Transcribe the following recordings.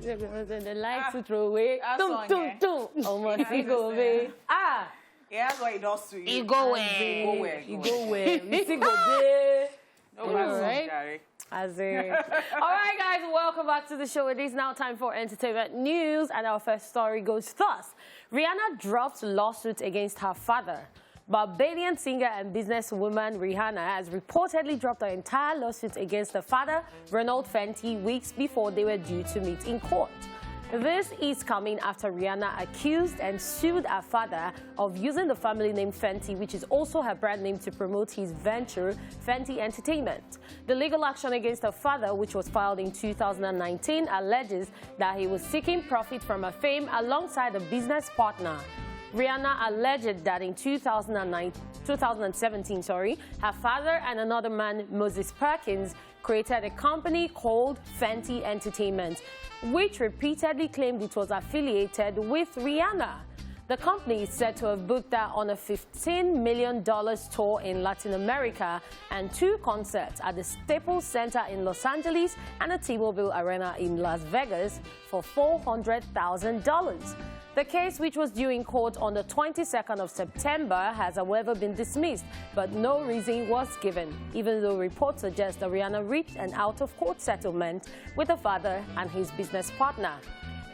The lights to throw away. Almost he go away. Yeah, that's what it does to you. You go away. You go away. We still go there. No, right? All right, guys, welcome back to the show. It is now time for entertainment news, and our first story goes thus. Rihanna drops lawsuit against her father. Barbadian singer and businesswoman Rihanna has reportedly dropped her entire lawsuit against her father, Ronald Fenty, weeks before they were due to meet in court. This is coming after Rihanna accused and sued her father of using the family name Fenty, which is also her brand name, to promote his venture, Fenty Entertainment. The legal action against her father, which was filed in 2019, alleges that he was seeking profit from her fame alongside a business partner. Rihanna alleged that in 2017, her father and another man, Moses Perkins, created a company called Fenty Entertainment, which repeatedly claimed it was affiliated with Rihanna. The company is said to have booked her on a $15 million tour in Latin America and 2 concerts at the Staples Center in Los Angeles and a T-Mobile Arena in Las Vegas for $400,000. The case, which was due in court on the 22nd of September, has however been dismissed, but no reason was given, even though reports suggest that Rihanna reached an out-of-court settlement with her father and his business partner.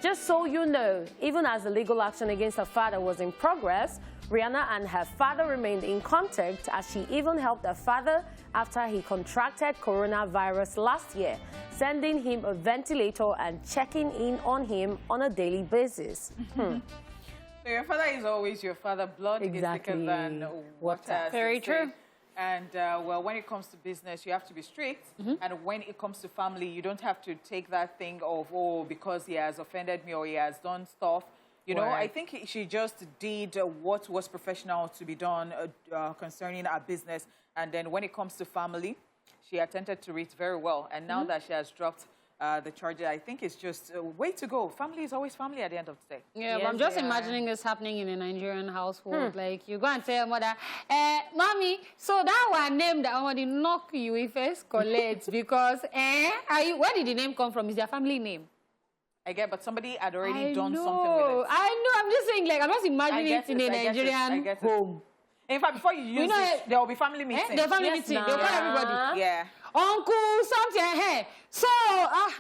Just so you know, even as the legal action against her father was in progress, Rihanna and her father remained in contact, as she even helped her father after he contracted coronavirus last year, sending him a ventilator and checking in on him on a daily basis. So your father is always your father. Blood is thicker than water. Very true. And, well, when it comes to business, you have to be strict. And when it comes to family, you don't have to take that thing of, oh, because he has offended me or he has done stuff. You know, I think she just did what was professional to be done concerning our business. And then when it comes to family, she attended to it very well. And now that she has dropped the charges, I think it's just a way to go. Family is always family at the end of the day. Yeah, yes, but I'm just imagining this happening in a Nigerian household. Like, you go and tell your mother, Mommy, so that one name that I want to knock you if first collect because, where did the name come from? Is their family name? I get, but somebody had already done something with it. I know, I'm just saying, like, I'm just imagining it in a Nigerian home. In fact, before you use it, there will be family meetings. There will be family meeting. They'll call everybody. Yeah. Uncle, something, hey. So,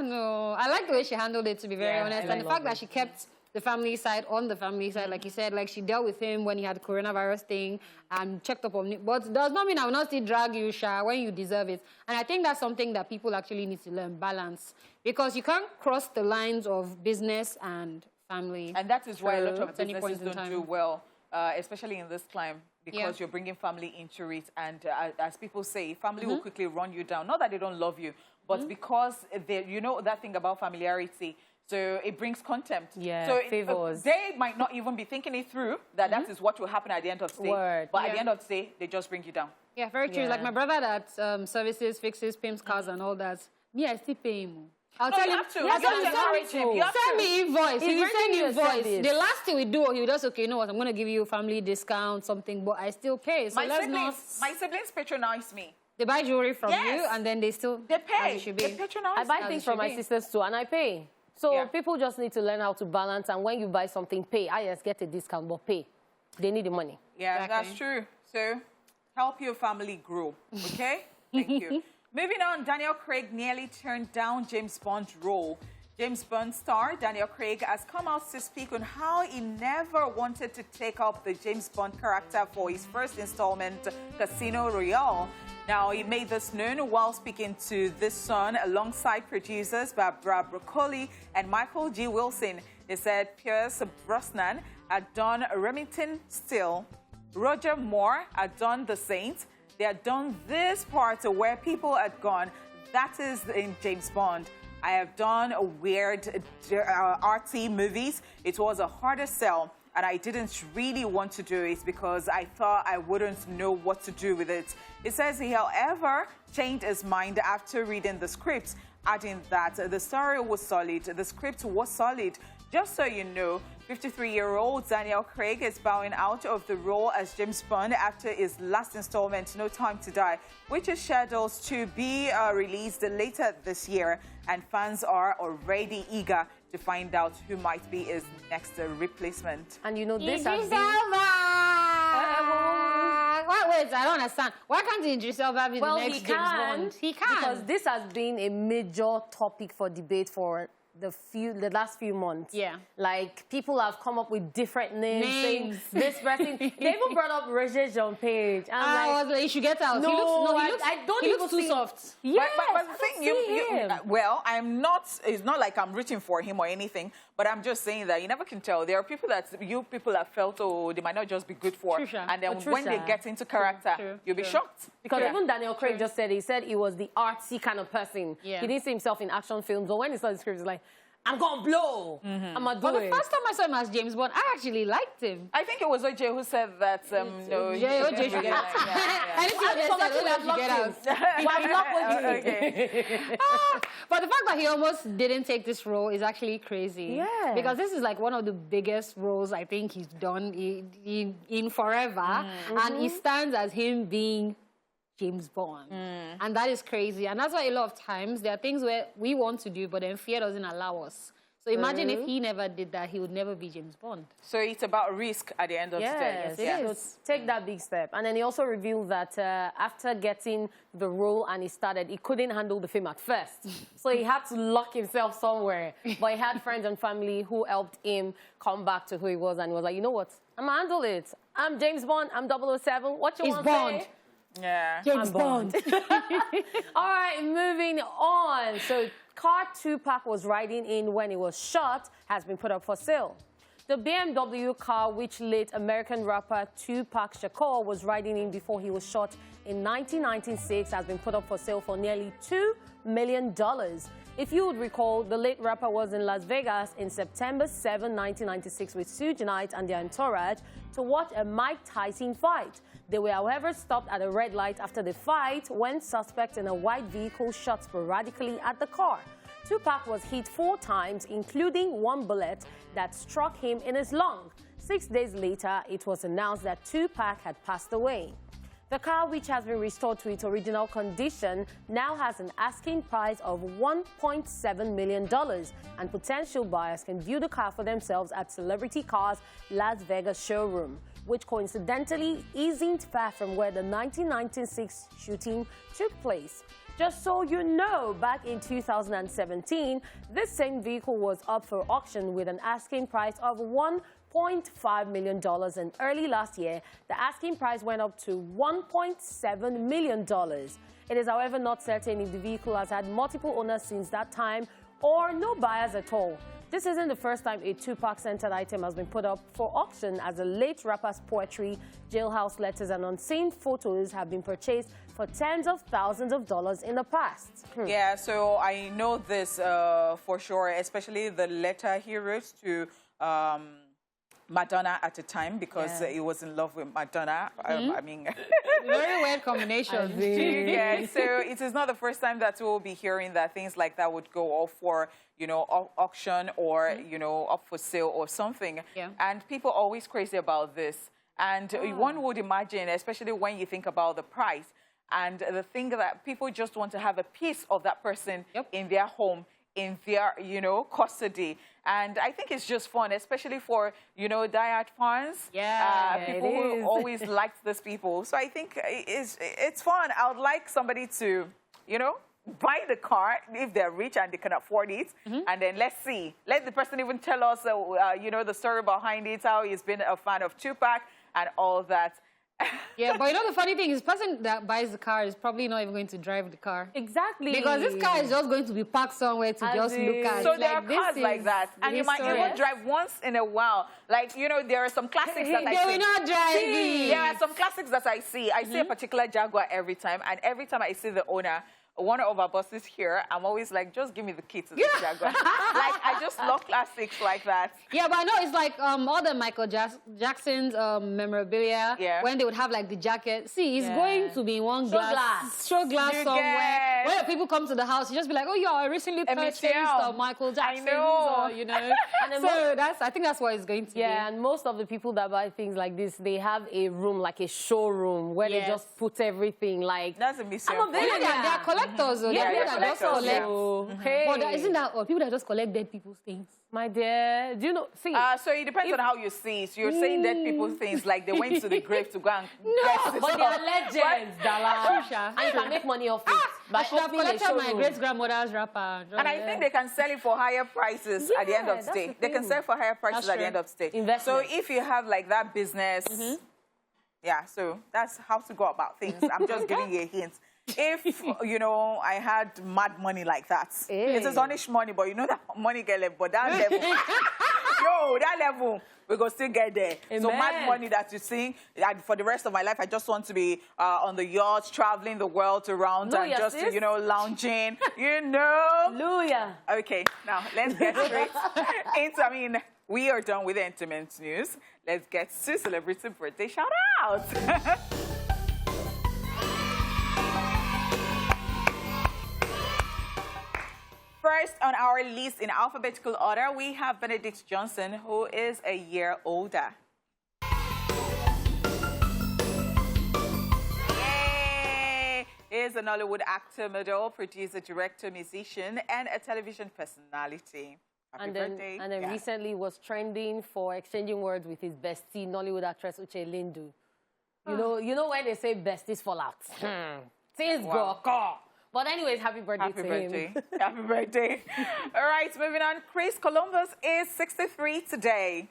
no. I like the way she handled it, to be very honest. And the fact that she kept the family side on the family side, like you said, like she dealt with him when he had the coronavirus thing and checked up on it. But does not mean I will not still drag you, Sha, when you deserve it. And I think that's something that people actually need to learn, balance. Because you can't cross the lines of business and family. And that is why a lot of businesses don't do well, especially in this climate. Because you're bringing family into it, and as people say, family will quickly run you down. Not that they don't love you, but because you know that thing about familiarity, so it brings contempt. Yeah, so favors. They might not even be thinking it through that that is what will happen at the end of the day. But at the end of the day, they just bring you down. Yeah, very true. Like my brother that services, fixes, pimps cars and all that. Me, I still pay him. I'll tell him. Send me invoice. He will send you invoice. The last thing we do, he will just, okay, you know what, I'm going to give you family discount, something, but I still pay. So my siblings patronize me. They buy jewelry from you, and then they pay. They patronize. I buy things from my sisters too, and I pay. So people just need to learn how to balance, and when you buy something, pay. I just get a discount, but pay. They need the money. Yeah, that's true. So help your family grow, okay? Thank you. Moving on, Daniel Craig nearly turned down James Bond's role. James Bond star Daniel Craig has come out to speak on how he never wanted to take up the James Bond character for his first installment, Casino Royale. Now, he made this known while speaking to The Sun alongside producers Barbara Broccoli and Michael G. Wilson. He said Pierce Brosnan had done Remington Steele, Roger Moore had done The Saint. They had done this part where people had gone, that is in James Bond. I have done weird arty movies. It was a harder sell, and I didn't really want to do it because I thought I wouldn't know what to do with it. It says he, however, changed his mind after reading the script, adding that the story was solid, the script was solid. Just so you know, 53-year-old Daniel Craig is bowing out of the role as James Bond after his last installment, No Time to Die, which is scheduled to be released later this year. And fans are already eager to find out who might be his next replacement. And you know, this has Idris been... Elba! Wait, I don't understand. Why can't Idris Elba be the next James Bond? He can. Because this has been a major topic for debate for the last few months. Yeah. Like, people have come up with different names. Saying this person. They even brought up Roger Jean Page. I was like, you should get out. No, he looks too soft. Yes, but the thing, well, I'm not, it's not like I'm rooting for him or anything, but I'm just saying that you never can tell. There are people that people have felt, oh, they might not just be good for. And then when they get into character, you'll be shocked. Because even Daniel Craig just said, he said he was the artsy kind of person. Yeah. He didn't see himself in action films, but when he saw the script, he's like, I'm gonna blow. I'm gonna do But the it. first time I saw him as James Bond, I actually liked him. I think it was OJ who said that. No, OJ should get out. But the fact that he almost didn't take this role is actually crazy. Yeah. Because this is like one of the biggest roles I think he's done in forever. And he stands as him being James Bond. And that is crazy. And that's why a lot of times there are things where we want to do, but then fear doesn't allow us. So imagine if he never did that, he would never be James Bond. So it's about risk at the end of the day. Yes, so take that big step. And then he also revealed that after getting the role and he started, he couldn't handle the film at first. So he had to lock himself somewhere. But he had friends and family who helped him come back to who he was. And he was like, you know what? I'm going to handle it. I'm James Bond. I'm 007. What you want to say? Yeah. James Bond. All right, moving on. So, car Tupac was riding in when he was shot has been put up for sale. The BMW car, which late American rapper Tupac Shakur was riding in before he was shot in 1996, has been put up for sale for nearly $2 million. If you would recall, the late rapper was in Las Vegas in September 7, 1996 with Suge Knight and their entourage to watch a Mike Tyson fight. They were, however, stopped at a red light after the fight when suspects in a white vehicle shot sporadically at the car. Tupac was hit 4 times, including 1 bullet that struck him in his lung. 6 days later, it was announced that Tupac had passed away. The car, which has been restored to its original condition, now has an asking price of $1.7 million, and potential buyers can view the car for themselves at Celebrity Cars Las Vegas showroom, which coincidentally isn't far from where the 1996 shooting took place. Just so you know, back in 2017, this same vehicle was up for auction with an asking price of $1.5 million, and early last year, the asking price went up to $1.7 million. It is, however, not certain if the vehicle has had multiple owners since that time or no buyers at all. This isn't the first time a Tupac-centered item has been put up for auction, as the late rapper's poetry, jailhouse letters, and unseen photos have been purchased for tens of thousands of dollars in the past. Yeah, so I know this for sure, especially the letter he wrote to Madonna at the time, because he was in love with Madonna. I mean... Very weird combination. Yeah, so it is not the first time that we'll be hearing that things like that would go off for, you know, auction or, you know, up for sale or something. Yeah. And people are always crazy about this. And one would imagine, especially when you think about the price, and the thing that people just want to have a piece of that person in their home, in their, you know, custody. And I think it's just fun, especially for, you know, diehard fans. Yeah, people who always liked these people. So I think it's fun. I would like somebody to, you know, buy the car if they're rich and they can afford it. And then let's see. Let the person even tell us, you know, the story behind it, how he's been a fan of Tupac and all that. Yeah, but you know the funny thing is, the person that buys the car is probably not even going to drive the car. Exactly. Because this car is just going to be parked somewhere to just look at. So there are cars like that. And you might even drive once in a while. Like, you know, there are some classics that I see. They will not drive. There are some classics that I see. I see a particular Jaguar every time. And every time I see the owner, one of our bosses here, I'm always like, just give me the key to this Jaguar. Like, I just love classics like that. Yeah, but I know it's like all the Michael Jackson's memorabilia, when they would have like the jacket. See, it's going to be one glass. Show glass somewhere. When people come to the house, you just be like, oh, yeah, I recently purchased Michael Jackson's. I know. Or, you know. And so I think that's what it's going to be. Yeah, and most of the people that buy things like this, they have a room, like a showroom, where they just put everything like... That's a museum. I'm a billionaire. They're collectors. Yeah, they're collectors. But isn't that people that just collect dead people's things? things. My dear, do you know? See, so it depends on how you see it. You're saying dead people things like they went to the grave to go and get it. but they are legends, Dala. Sure. And you can make money off it. I should have collected my great-grandmother's wrapper. And I think they can sell it for higher prices at the end of the day. They can sell for higher prices at the end of the day. So if you have like that business, yeah, so that's how to go about things. I'm just giving you a hint. If, you know, I had mad money like that. It's a Zonish money, but you know that money get level. But that level, yo, that level, we go still get there. Amen. So mad money that you see, for the rest of my life, I just want to be on the yacht, traveling the world around and just, you know, lounging, you know. Hallelujah. Okay, now let's get straight into, I mean, we are done with the entertainment news. Let's get to celebrity birthday shout out. First on our list in alphabetical order, we have Benedict Johnson, who is a year older. Yay! He is an Hollywood actor, model, producer, director, musician, and a television personality. Happy birthday. And then recently was trending for exchanging words with his bestie, Nollywood actress Uche Lindu. You know when they say besties fall out? Things go occur. But anyways, happy birthday to him. Happy birthday. All right, moving on. Chris Columbus is 63 today.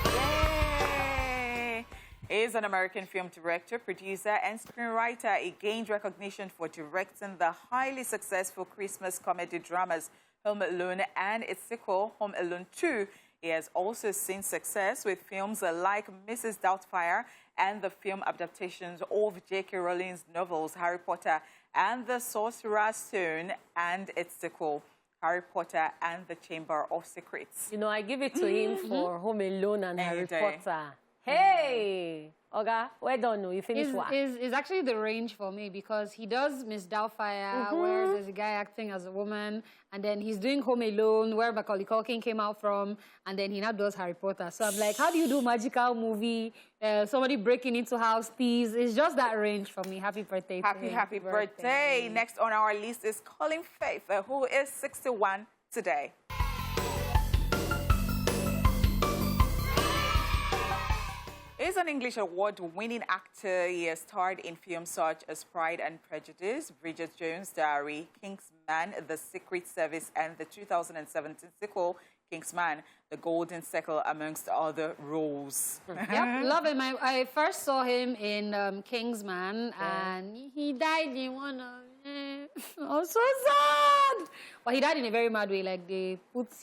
Yay! He is an American film director, producer, and screenwriter. He gained recognition for directing the highly successful Christmas comedy dramas Home Alone and its sequel, Home Alone 2. He has also seen success with films like Mrs. Doubtfire and the film adaptations of J.K. Rowling's novels Harry Potter and the Sorcerer's Stone and its sequel, Harry Potter and the Chamber of Secrets. You know, I give it to him for Home Alone and Harry Potter. Hey! Oga, well done. You finished what? Is actually the range for me because he does Miss Doubtfire, where there's a guy acting as a woman, and then he's doing Home Alone, where Macaulay Culkin came out from, and then he now does Harry Potter. So I'm like, how do you do magical movie? Somebody breaking into house thieves. It's just that range for me. Happy birthday to him. Happy birthday. Next on our list is Colin Faith, who is 61 today. He's an English award-winning actor. He has starred in films such as Pride and Prejudice, Bridget Jones' Diary, Kingsman, The Secret Service, and the 2017 sequel, Kingsman, The Golden Circle, amongst other roles. Yep, love him. I first saw him in Kingsman, and he died in one of... I'm so sad! But he died in a very mad way. Like, he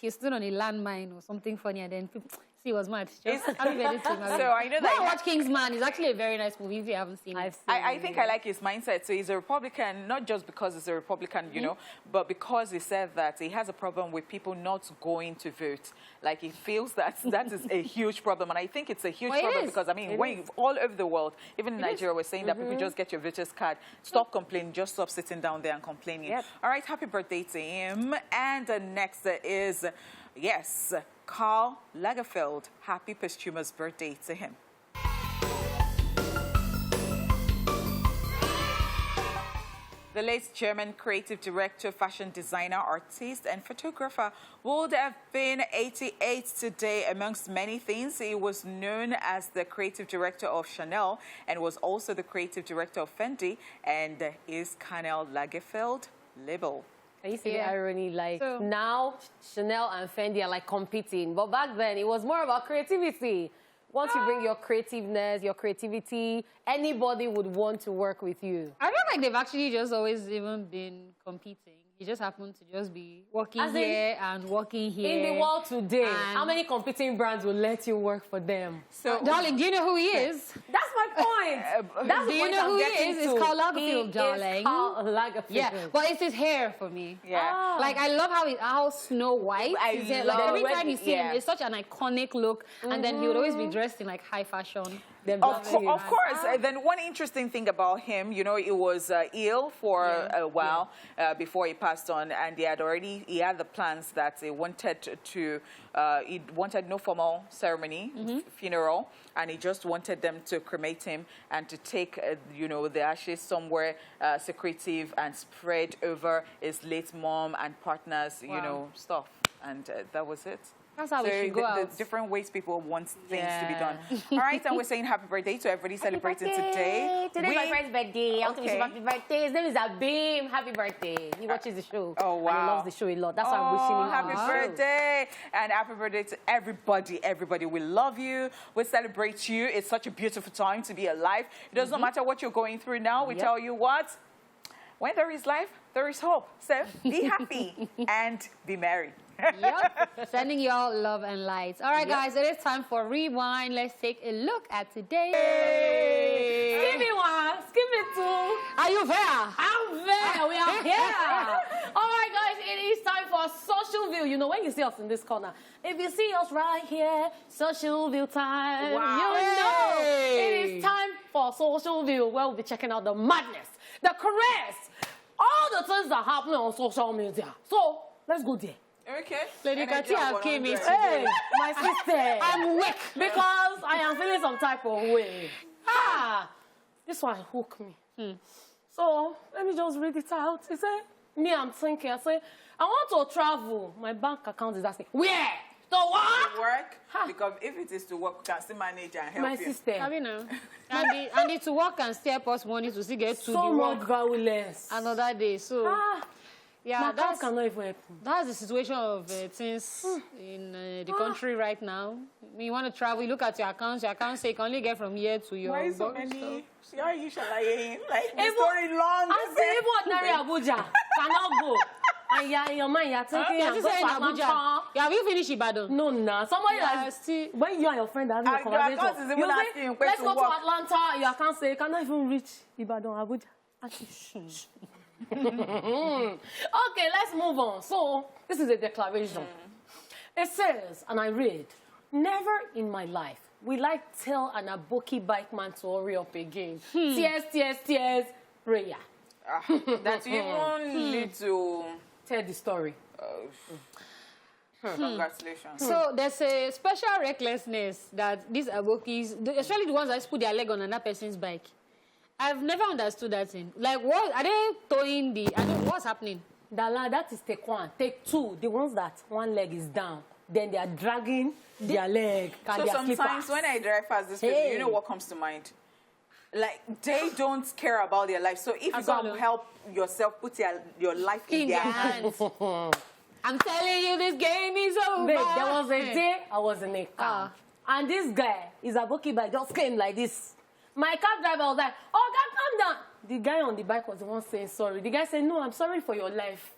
stood on a landmine or something funny, and then people... See, it was mad. Just happy birthday to him. So I know that. I watch Kingsman. It's actually a very nice movie if you haven't seen it. I think I like his mindset. So he's a Republican, not just because he's a Republican, you know, but because he said that he has a problem with people not going to vote. Like, he feels that that is a huge problem. And I think it's a huge problem because, I mean, all over the world, even in Nigeria, we're saying that people just get your voter's card. Stop complaining. Just stop sitting down there and complaining. Yep. All right, happy birthday to him. And next is, yes, Karl Lagerfeld. Happy posthumous birthday to him. The late German creative director, fashion designer, artist, and photographer would have been 88 today. Amongst many things, he was known as the creative director of Chanel and was also the creative director of Fendi and his Karl Lagerfeld label. Can you see the irony? Like, now Chanel and Fendi are like competing, but back then it was more about creativity. Once you bring your creativeness, your creativity, anybody would want to work with you. I feel like they've actually just always even been competing. He just happened to just be working here and working here. In the world today, how many competing brands will let you work for them? So, darling, do you know who he is? That's my point. That's do you know who he is? It's Karl Lagerfeld, darling. Karl Lagerfeld. Yeah, but it's his hair for me. Yeah. Like, I love how Snow White is here. Like, every time you see him, it's such an iconic look. And then he would always be dressed in, like, high fashion. Of course. Then one interesting thing about him, you know, he was ill for a while before he passed on, and he had the plans that he wanted no formal ceremony, funeral, and he just wanted them to cremate him and to take, you know, the ashes somewhere secretive and spread over his late mom and partners, you know, stuff. And that was it. That's how we should go out. The different ways people want things to be done. All right, and we're saying happy birthday to everybody celebrating today. Today's my friend's birthday. I want to wish him happy birthday. His name is Abim. Happy birthday. He watches the show. Oh, wow. And he loves the show a lot. That's why I'm wishing him happy birthday. And happy birthday to everybody. Everybody, we love you. We celebrate you. It's such a beautiful time to be alive. It does not matter what you're going through now. We tell you what, when there is life, there is hope. So be happy and be merry. Sending you all love and lights. All right, guys, it is time for Rewind. Let's take a look at today. Skip it one, skip it two. Are you there? I'm there. We are here. All right, guys, it is time for Social View. You know, when you see us in this corner, if you see us right here, Social View time, you know it is time for Social View, where we'll be checking out the madness, the caress, all the things that happen on social media. So, let's go there. Okay. Lady Katia came in. Hey, my sister. I'm weak because I am feeling some type of way. This one hooked me. So let me just read it out. He said, me, I'm thinking. I say, I want to travel. My bank account is asking, where? To what? To work? Because if it is to work, you can still manage and help my sister. I mean, I need to work and stay up money to still get to so the much work violence. another day. So. Yeah, cannot even help. That's the situation of things in the country right now. When you want to travel, you look at your accounts say you can only get from here to your Why so box, many? See how you like the story long. I say, even ordinary Abuja cannot go. And you're in your mind, you're thinking, you're saying Abuja. Yeah, have you finished Ibadan? No, nah. Somebody like, when you and your friend are having a conversation, you say, let's go to Atlanta. You can't say, you cannot even reach Ibadan, Abuja. Okay, let's move on. So, this is a declaration. It says, and I read, never in my life will I tell an aboki bike man to hurry up again. Tears, tears, tears, prayer. That you even need to tell the story. Congratulations. So, there's a special recklessness that these abokis, especially the ones that put their leg on another person's bike. I've never understood that thing. Like, what are they towing what's happening? That is take one. Take two, the ones that one leg is down. Then they are dragging their leg. So sometimes when I drive past this place, you know what comes to mind? Like, they don't care about their life. So if you can't help yourself, put your life in their hands. I'm telling you, this game is over. Babe, there was a day I was in a car. And this guy, his aboki bike, just came like this. My cab driver was like, oh, God, calm down. The guy on the bike was the one saying sorry. The guy said, no, I'm sorry for your life.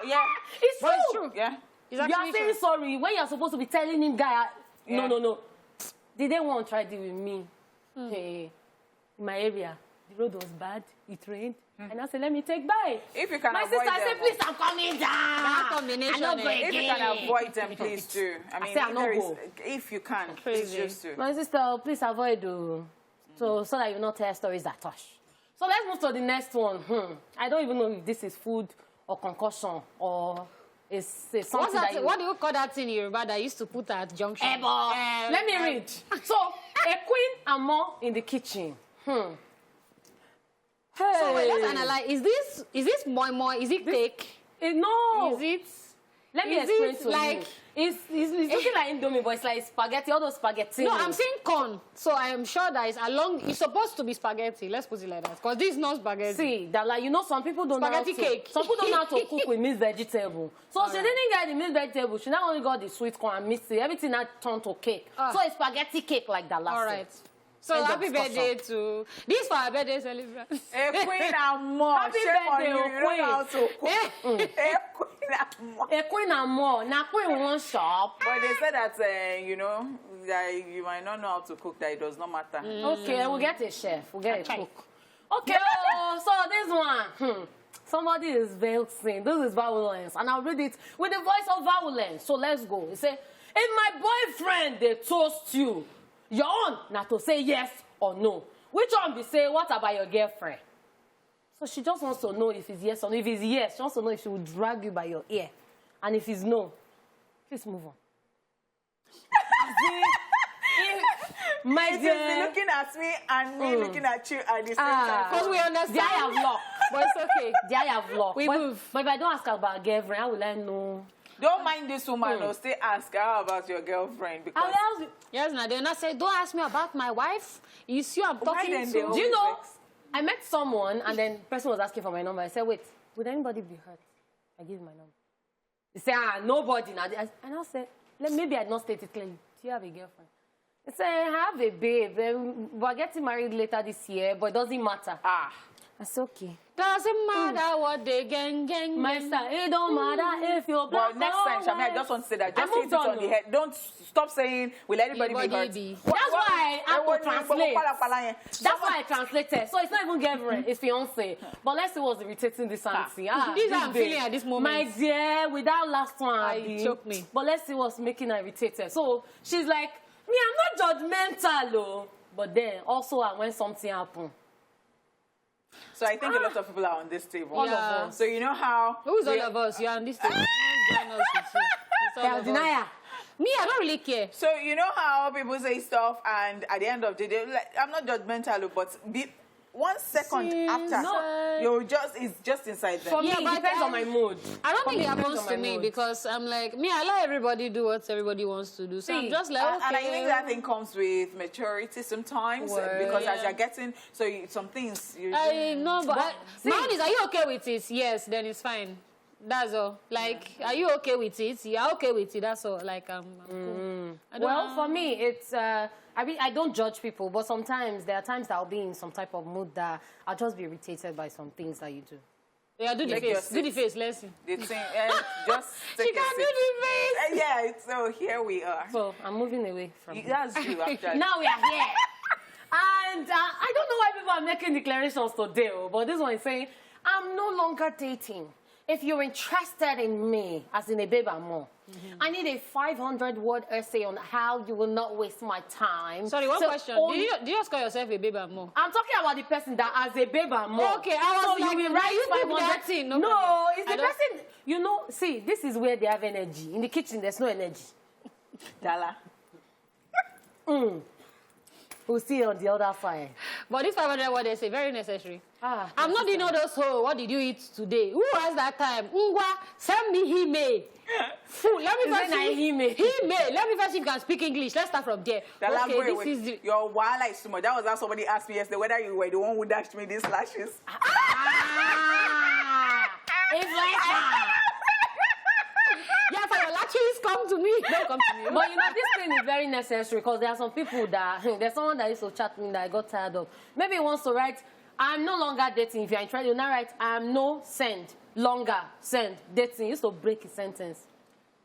Yeah. It's true. It's true. Yeah. You are saying sorry when you're supposed to be telling him, guy, no. They didn't want to try deal with me. Hey, in my area, the road was bad. It rained. And I said, let me take by. If you can my avoid sister, them. I said, please, I'm coming down. If you can avoid them, please do. I mean, if you can, please just do. My sister, please avoid so that you not tell stories that touch. So let's move to the next one. I don't even know if this is food or concussion or it's something what do you call that thing in Yoruba that used to put at junction? Let me read. So, a queen and more in the kitchen. Hey. So wait, let's analyze. Is this more? Is it cake? No. Is it? Let me explain to you. It's looking like Indomie, but it's like spaghetti, all those spaghetti. No, I'm saying corn. So I am sure that it's supposed to be spaghetti. Let's put it like that. Because this is not spaghetti. See, that like, you know, some people don't spaghetti know cake. Some people don't know how to cook with mixed vegetable. So she didn't get the mixed vegetable. She not only got the sweet corn and mixed it. Everything that turned to cake. So it's spaghetti cake like that last. All right. So happy birthday to this for our birthday celebration. A queen and more. Happy birthday, A queen and more. Now queen won't shop. But they said that you know that you might not know how to cook. That it does not matter. Okay, we'll get a chef. We'll get a cook. Okay. So this one. Somebody is vexing. This is violence, and I'll read it with the voice of violence. So let's go. It say, if my boyfriend they toast you. Your own, not to say yes or no. Which one be say, what about your girlfriend? So she just wants to know if it's yes or no. If it's yes, she wants to know if she will drag you by your ear. And if it's no, please move on. My dear, looking at me and me looking at you at the same time. Because we understand. I have luck. But it's okay. I have luck. We move. But if I don't ask her about girlfriend, how will I know? Don't mind this woman, or stay ask her about your girlfriend. Because I will ask you. Yes, now they say, don't ask me about my wife. You see, I'm talking then to. they Do you know, always vex? I met someone and then the person was asking for my number. I said, wait, would anybody be hurt? I give him my number. He said, nobody. And I said, maybe I did not state it clearly. Do you have a girlfriend? He said, I have a babe. We're getting married later this year, but it doesn't matter. That's okay. Doesn't matter what they gang. My star, it don't matter if you're black. Well, next time, Shami, I just want to say that. Just hit it on the head. Don't stop saying, will anybody be hurt? That's why I have to translate. That's why I translated. So it's not even girlfriend, it's fiance. But let's see what's irritating this auntie. This is how I'm feeling at this moment. My dear, with that last one, you choke me. But let's see what's making her irritated. So she's like, me, I'm not judgmental, though. But then also when something happens. So I think a lot of people are on this table. All of us. So you know how... Who's all of us? You're on this table. Denia. Me, I don't really care. So you know how people say stuff and at the end of the day, like, I'm not judgmental, but 1 second after, it's just inside them. For me, it depends on my mood. I don't think it happens to me because I'm like, I let everybody do what everybody wants to do. So I'm just like, okay. And I think that thing comes with maturity sometimes because as you're getting, some things you I know, but mine is, are you okay with it? Yes, then it's fine. That's all. Like, are you okay with it? You're okay with it. That's all. Like, I'm cool. Well, for me, it's... I don't judge people, but sometimes there are times that I'll be in some type of mood that I'll just be irritated by some things that you do. Yeah, do the face. Do the face, let's see. The thing, just take She can do the face. Yeah, so here we are. So I'm moving away from That's you, actually. Now we are here. And I don't know why people are making declarations today, but this one is saying, I'm no longer dating. If you're interested in me, as in a babe and more, I need a 500-word essay on how you will not waste my time. Sorry, one question. Do you just call yourself a babe and more? I'm talking about the person that has a babe and more. Okay, I was so like, you will write 500 thing. No, it's the person, you know, see, this is where they have energy. In the kitchen, there's no energy. Dala. We'll see on the other side. But this 500-word essay, very necessary. I'm not doing all those, what did you eat today? Who has that time? Ungwa, send me hime. Fool, let me first see. Let me first see if you can speak English. Let's start from there. Your wala is too much. That was how somebody asked me yesterday whether you were the one who dashed me these lashes. It's like yeah, for your lashes, come to me. Don't come to me. But you know, this thing is very necessary because there are some people that, there's someone that used to chat me that I got tired of. Maybe he wants to write, I'm no longer dating. If you're interested, you now write, I'm no dating. He used to break his sentence.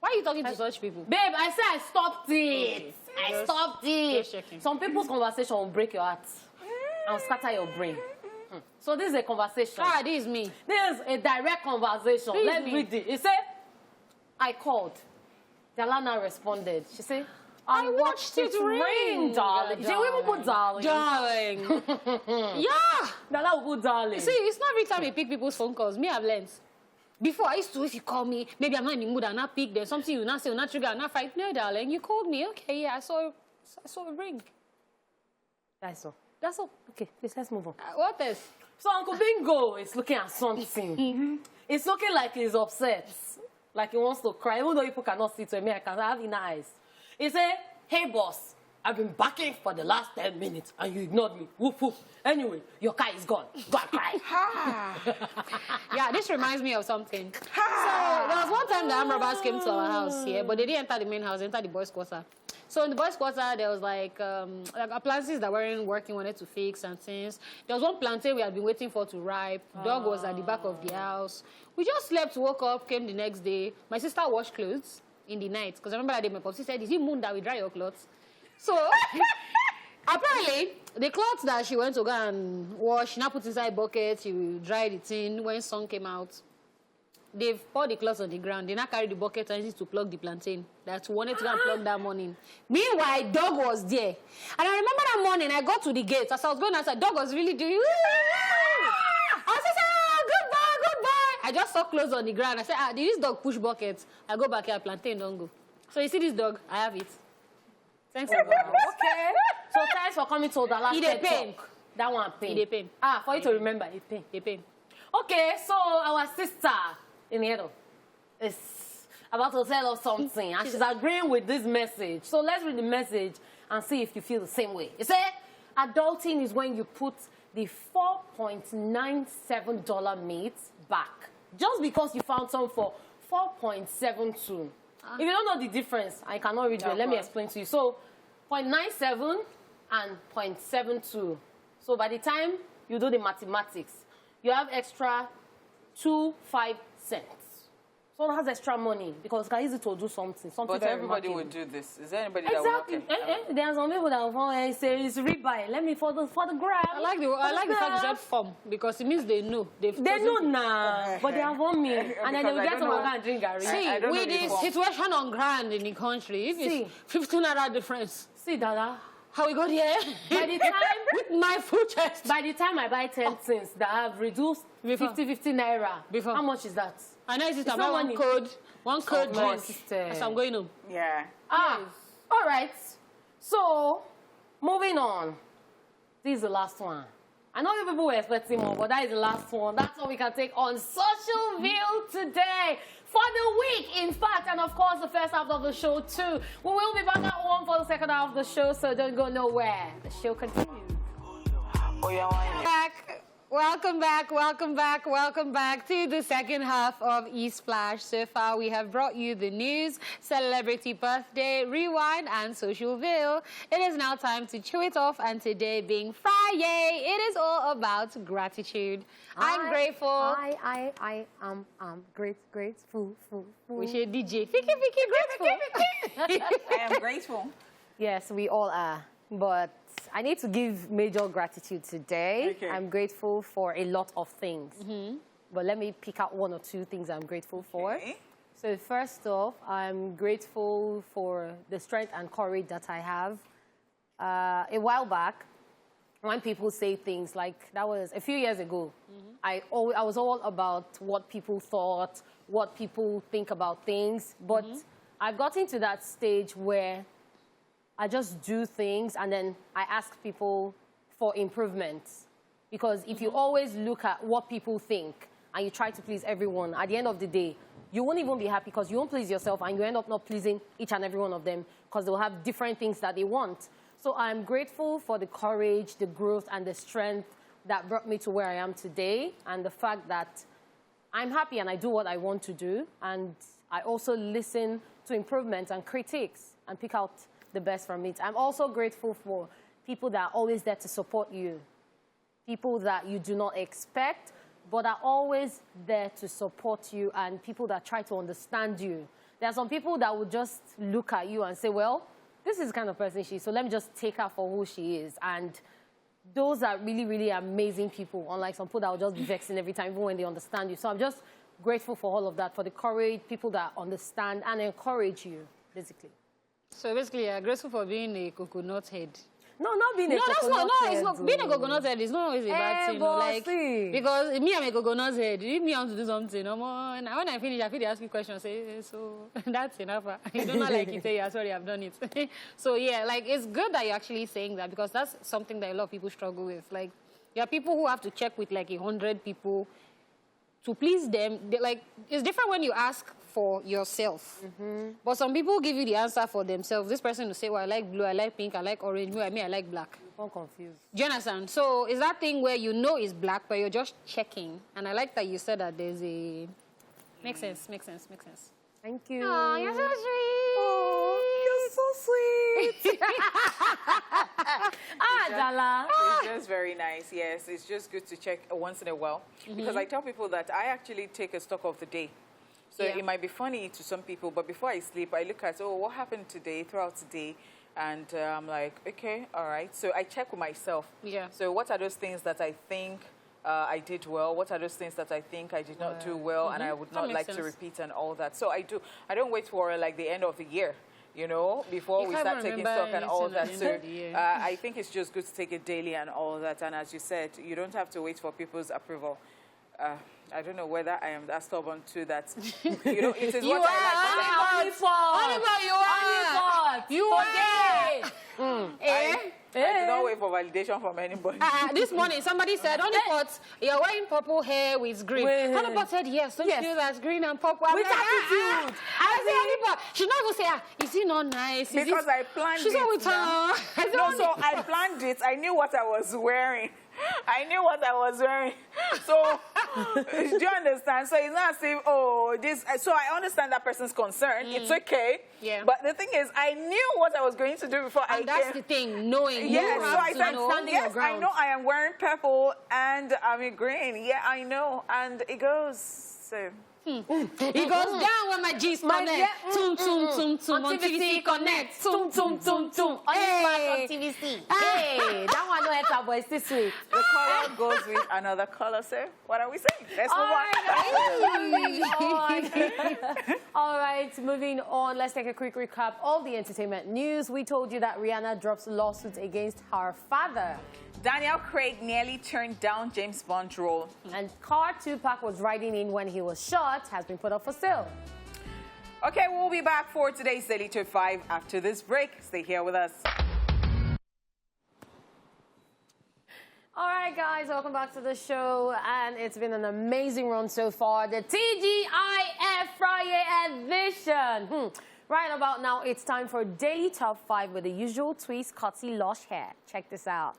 Why are you talking to such people? Babe, I said I stopped it. I stopped it. Some people's conversation will break your heart and scatter your brain. So this is a conversation. This is me. This is a direct conversation. Let me read it. He said, I called. Jalana responded. She said, I watched it ring, darling. She will put darling. Darling. Yeah. Dala will put darling. See, it's not every time you pick people's phone calls. Me, I've learned. Before, I used to, if you call me, maybe I'm not in the mood, I'll not pick, there's something you not say, you'll not trigger, I'll not fight. No, darling, you called me. Okay, yeah, I saw a ring. That's all. Okay, please, let's move on. What else? So Uncle Bingo is looking at something. It's looking like he's upset. Like he wants to cry, even though people cannot see to me, I can have inner eyes. He said, hey, boss, I've been backing for the last 10 minutes and you ignored me. Whoop, whoop. Anyway, your car is gone. Go and cry. Yeah, this reminds me of something. So there was one time the armed robbers came to our house here, but they didn't enter the main house, they entered the boys' quarter. So in the boys' quarter, there was like appliances that weren't working, wanted to fix and things. There was one plantain we had been waiting for to ripe. Dog was at the back of the house. We just slept, woke up, came the next day. My sister washed clothes in the night. Because I remember that day my popsi said, is it moon that we dry your clothes? So apparently, the clothes that she went to go and wash, she now put inside buckets, she dried it in when sun came out. they've poured the cloth on the ground. They now carry the bucket and use it to plug the plantain. That's wanted to go and plug that morning. Meanwhile, dog was there. And I remember that morning, I got to the gate. As I was going outside, dog was really doing... I was just goodbye. I just saw clothes on the ground. I said, did this dog push buckets? I go back here, plantain don't go. So you see this dog? I have it. Thanks for that. Okay. So thanks for coming to the last TED Talk. That one pain. It pain. For you to remember, it pain. They pain. Okay, so our sister in here is about to tell us something, and she's agreeing with this message. So let's read the message and see if you feel the same way. It said, adulting is when you put the $4.97 meat back just because you found some for $4.72. If you don't know the difference, I cannot read it. Let me explain to you. So 0.97 and 0.72. So by the time you do the mathematics, you have extra 2.5 cents. So that's extra money because it's easy to do something. But very everybody remarkable. would do this. Is there anybody Exactly. that would? Okay. There are some people that will say it's rebuy. Let me for the grab. I like the fact you said form because it means they know. They know now, but they have won me, and then they will get some and drink Gary. See, with the situation on ground in the country, if it's 15 naira difference. See, Dada. How we got here? By the time with my full chest. By the time I buy 10 things that have reduced 50 naira, how much is that? I know it's about one code drink. As I'm going home. Yeah. All right. So, moving on. This is the last one. I know you people were expecting more, but that is the last one. That's all we can take on Social View today. For the week, in fact, and of course the first half of the show too. We will be back at 1 for the second half of the show, so don't go nowhere. The show continues. Welcome back to the second half of ESplash. So far, we have brought you the news, celebrity birthday, rewind, and social veil. It is now time to chew it off, and today being Friday, it is all about gratitude. I'm grateful. I am grateful. We should DJ. Fiki, grateful. I am grateful. Yes, we all are. But I need to give major gratitude today. Okay. I'm grateful for a lot of things. But let me pick out 1 or 2 things I'm grateful for. So first off, I'm grateful for the strength and courage that I have. A while back, when people say things like, that was a few years ago, I was all about what people thought, what people think about things. But I've gotten to that stage where I just do things and then I ask people for improvements. Because if you always look at what people think and you try to please everyone, at the end of the day, you won't even be happy because you won't please yourself and you end up not pleasing each and every one of them because they'll have different things that they want. So I'm grateful for the courage, the growth, and the strength that brought me to where I am today, and the fact that I'm happy and I do what I want to do, and I also listen to improvements and critiques and pick out the best from it. I'm also grateful for people that are always there to support you, people that you do not expect, but are always there to support you, and people that try to understand you. There are some people that would just look at you and say, well, this is the kind of person she is, so let me just take her for who she is. And those are really, really amazing people, unlike some people that will just be vexing every time, even when they understand you. So I'm just grateful for all of that, for the courage, people that understand and encourage you, basically. So basically, you're grateful for being a coconut head. No, not being a coconut head. It's not, being a coconut head is not always a bad thing. Like, because me, I'm a coconut head. If me want to do something, and when I finish, I feel they ask me questions. Say, so that's enough. You don't know, like, you say, yeah, sorry, I've done it. So yeah, like, it's good that you're actually saying that, because that's something that a lot of people struggle with. Like, there are people who have to check with like 100 people to please them. Like, it's different when you ask for yourself. But some people give you the answer for themselves. This person will say, well, I like blue, I like pink, I like orange, I like black. I'm confused. Do you understand? So it's that thing where you know it's black, but you're just checking. And I like that you said that there's a... Makes sense. Thank you. Oh, you're so sweet. Oh, you're so sweet. Dala. It's just very nice, yes. It's just good to check once in a while. Because I tell people that I actually take a stock of the day. So it might be funny to some people, but before I sleep, I look at, what happened today, throughout the day, and I'm like, okay, all right. So I check with myself. Yeah. So what are those things that I think I did well? What are those things that I think I did not do well and I would not like to repeat and all that? So I don't wait for like the end of the year, you know, before we start taking stock and all that. So I think it's just good to take it daily and all that. And as you said, you don't have to wait for people's approval. I don't know whether I am that stubborn too that, you know, it is what I like. You are. I do not wait for validation from anybody. This morning, somebody said, Honeypot, you're wearing purple hair with green. Honeypot said, yes, don't you know that's green and purple? With attitude. I said, Honeypot, she's not going to say, is it not nice? Because I planned it. So I planned it. I knew what I was wearing. So, do you understand? So it's not as if, oh, this. So I understand that person's concern. It's okay. Yeah. But the thing is, I knew what I was going to do before I came. And that's the thing, knowing. Yes, so I said, yes, I know I am wearing purple and I'm in green. Yeah, I know. And it goes, so. It goes down when my G's connect. Tum, tum, tum, tum. On TVC connect. Tum, tum, tum, tum. On TVC. Hey, that one no enter boys this week. The color goes with another color, sir. What are we saying? Let's move on. All right, moving on. Let's take a quick recap of the entertainment news. We told you that Rihanna drops lawsuit against her father. Daniel Craig nearly turned down James Bond's role. And car Tupac was riding in when he was shot has been put up for sale. Okay, we'll be back for today's Daily Top 5 after this break. Stay here with us. All right, guys, welcome back to the show. And it's been an amazing run so far. The TGIF Friday edition. Right about now, it's time for Daily Top 5 with the usual twist, cutsy, lush hair. Check this out.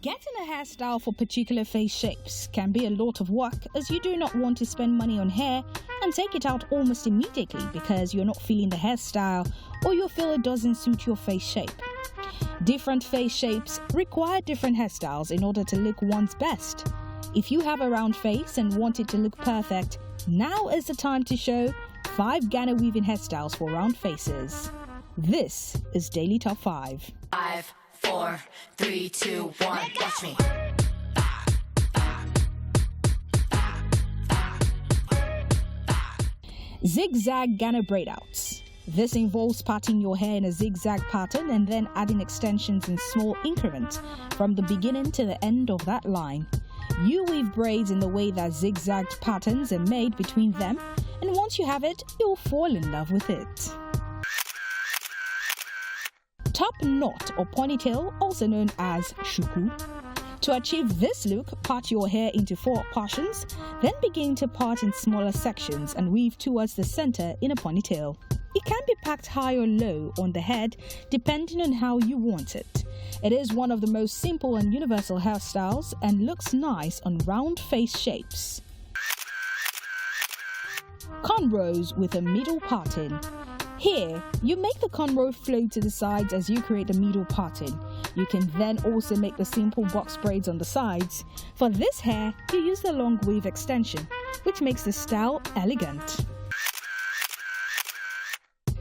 Getting a hairstyle for particular face shapes can be a lot of work, as you do not want to spend money on hair and take it out almost immediately because you're not feeling the hairstyle or you feel it doesn't suit your face shape. Different face shapes require different hairstyles in order to look one's best. If you have a round face and want it to look perfect, now is the time to show 5 Ghana weaving hairstyles for round faces. This is Daily Top 5. 5, 4, 3, 2, 1, watch me. Zigzag Ghana braid outs. This involves parting your hair in a zigzag pattern and then adding extensions in small increments from the beginning to the end of that line. You weave braids in the way that zigzagged patterns are made between them, and once you have it, you'll fall in love with it. Top knot or ponytail, also known as shuku. To achieve this look, part your hair into 4 portions, then begin to part in smaller sections and weave towards the center in a ponytail. It can be packed high or low on the head, depending on how you want it. It is one of the most simple and universal hairstyles and looks nice on round face shapes. Cornrows with a middle parting. Here, you make the cornrow flow to the sides as you create the middle parting. You can then also make the simple box braids on the sides. For this hair, you use the long weave extension, which makes the style elegant.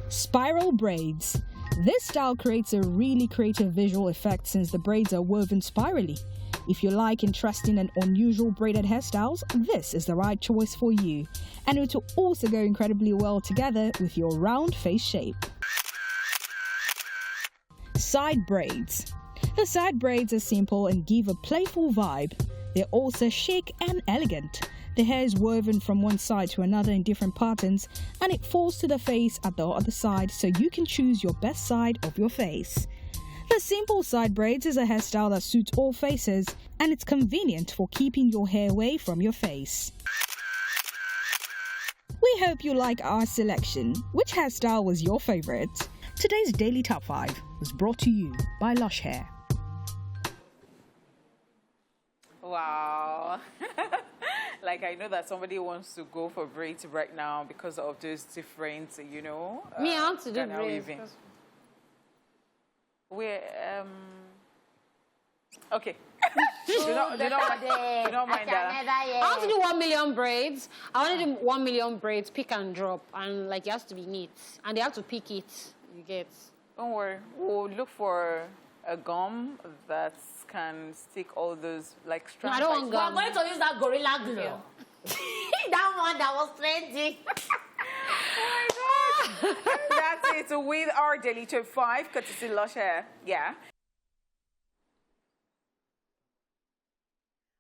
Spiral braids. This style creates a really creative visual effect since the braids are woven spirally. If you like interesting and unusual braided hairstyles, this is the right choice for you. And it will also go incredibly well together with your round face shape. Side braids. The side braids are simple and give a playful vibe. They're also chic and elegant. The hair is woven from one side to another in different patterns, and it falls to the face at the other side so you can choose your best side of your face. The simple side braids is a hairstyle that suits all faces, and it's convenient for keeping your hair away from your face. We hope you like our selection. Which hairstyle was your favorite? Today's Daily Top 5 was brought to you by Lush Hair. Wow. Like, I know that somebody wants to go for braids right now because of those different, you know. Me, I want to do Ghana braids. weaving. We're, okay. do not mind that. I want to do 1 million braids. I want to do 1 million braids, pick and drop, and like it has to be neat, and they have to pick it. You get. Don't worry. We'll look for a gum that's can stick all those like No, strands. I don't want We're gum. going to use that gorilla glue. That one that was trending. That's it with our Daily Top 5, courtesy Lush Hair. Yeah.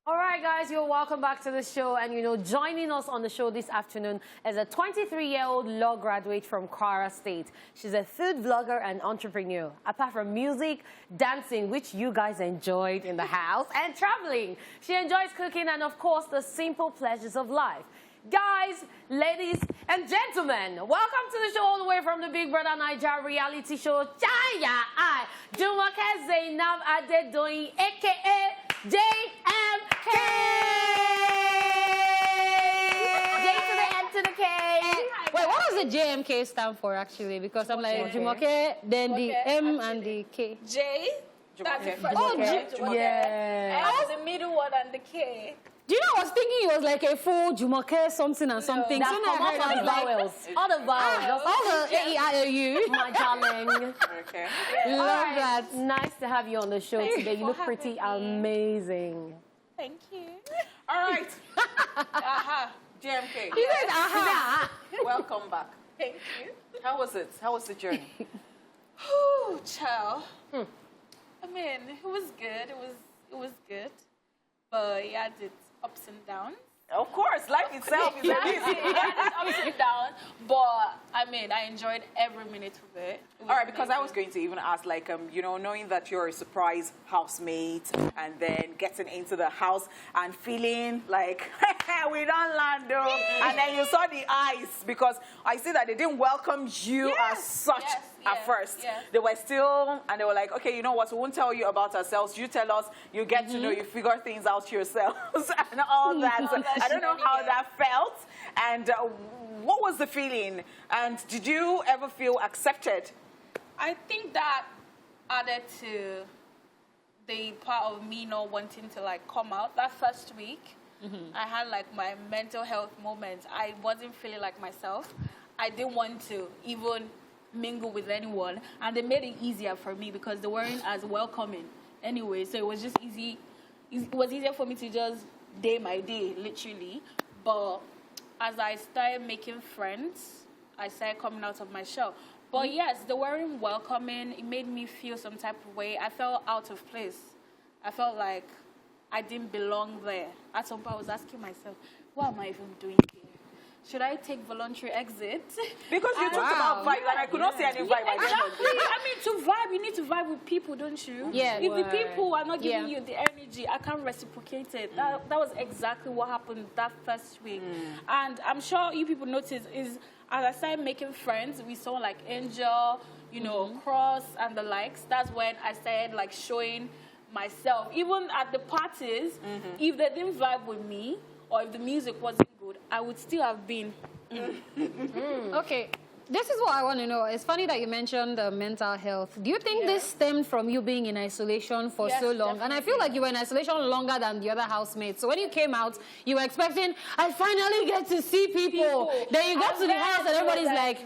All right, guys, you're welcome back to the show. And, joining us on the show this afternoon is a 23-year-old law graduate from Kwara State. She's a food vlogger and entrepreneur. Apart from music, dancing, which you guys enjoyed in the house, and traveling, she enjoys cooking and, of course, the simple pleasures of life. Guys, ladies, and gentlemen, welcome to the show all the way from the Big Brother Naija reality show. Chaya, JMK Zainab Adedoyin, a.k.a. JMK. J to the M to the K. Wait, what does the JMK stand for, actually? Because I'm like, Jumoke, then the M and the K. J. That's the first Oh, one. Jumoke. Yeah. And the middle one and the K. Do you know, I was thinking it was like a full Jumoke something and something. That's So now I heard all the it was like, vowels. All the vowels. all the A-E-I-O-U. My darling. Okay. Love that. Nice to have you on the show today. You look pretty amazing. Thank you. All right. JMK. He said, aha. Welcome back. Thank you. How was it? How was the journey? Whew, child. I mean, it was good. It was good. But it had its ups and downs. Of course, life itself is a It busy. had its ups and downs. But I mean, I enjoyed every minute of it. All right, because I was going to even ask, like, knowing that you're a surprise housemate and then getting into the house and feeling like, we don't land, though. And then you saw the eyes, because I see that they didn't welcome you as such at first. Yes. They were still, and they were like, okay, you know what, we won't tell you about ourselves. You tell us, you get to know, you figure things out yourselves and all that. So I don't know how that felt. And what was the feeling? And did you ever feel accepted? I think that added to the part of me not wanting to like come out that first week. I had like my mental health moments. I wasn't feeling like myself. I didn't want to even mingle with anyone, and they made it easier for me because they weren't as welcoming anyway. So it was just easy. It was easier for me to just day by day, literally. But as I started making friends, I started coming out of my shell. But yes, they weren't welcoming. It made me feel some type of way. I felt out of place. I felt like I didn't belong there. At some point, I was asking myself, what am I even doing here? Should I take voluntary exit? Because you talked about vibe, and I could not see any vibe. Exactly. I mean, to vibe, you need to vibe with people, don't you? Yeah. If the people are not giving you the energy, I can't reciprocate it. That was exactly what happened that first week. And I'm sure you people noticed is as I started making friends with someone like Angel, Cross and the likes, that's when I started like showing myself. Even at the parties, if they didn't vibe with me or if the music wasn't good, I would still have been. Okay, this is what I want to know. It's funny that you mentioned mental health. Do you think this stemmed from you being in isolation for so long? And I feel like you were in isolation longer than the other housemates. So when you came out, you were expecting, I finally get to see people. Then you got to the house and everybody's like...